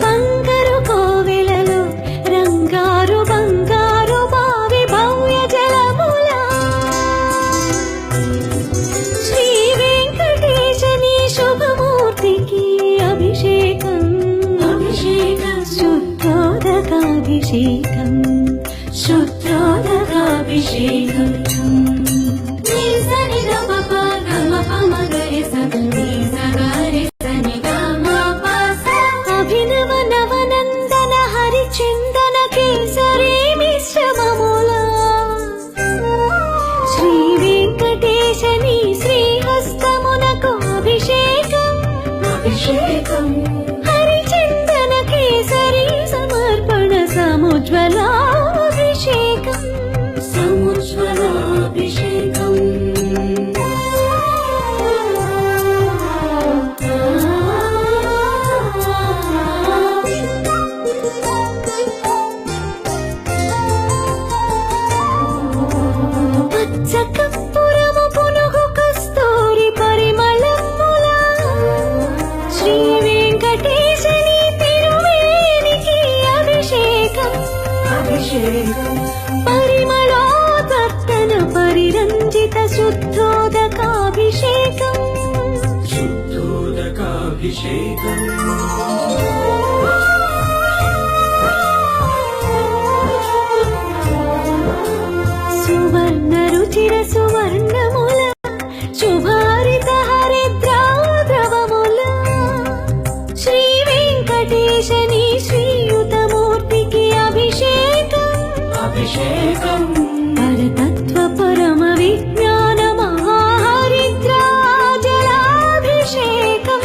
బంగారు కోవెలలో రంగారు బంగారు బావి భవ్య జలముల శ్రీ వెంకటేశని శుభమూర్తికి అభిషేకం శుద్ధోదకాభిషేకం శుద్ధోదకాభిషేకం అభినవ నవనందన హరిచందన కేసరి మిశ్రమముల శ్రీ వెంకటేశని శ్రీహస్తమునకు అభిషేకం హరిచందన కేసరి సమర్పణ సముజ్వలాభిషేకం పచ్చకర్పూరము పునుగు కస్తూరి పరిమళముల శ్రీ వెంకటేశని తిరుమేనికి అభిషేకం పరిమళోదత్తన పరిరంజిత శుద్ధోదకాభిషేకం సువర్ణ రుచిర సువర్ణముల శుభారిత హరిద్రాద్రవముల శ్రీ వెంకటేశని శ్రీయుతమూర్తికి అభిషేకం పరతత్వ పరమ విజ్ఞాన మహాహరిద్రాజలాభిషేకం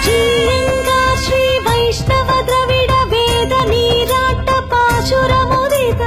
జీయంగా శ్రీ వైష్ణవ ద్రవిడ వేద నీరాట పాశురముదిత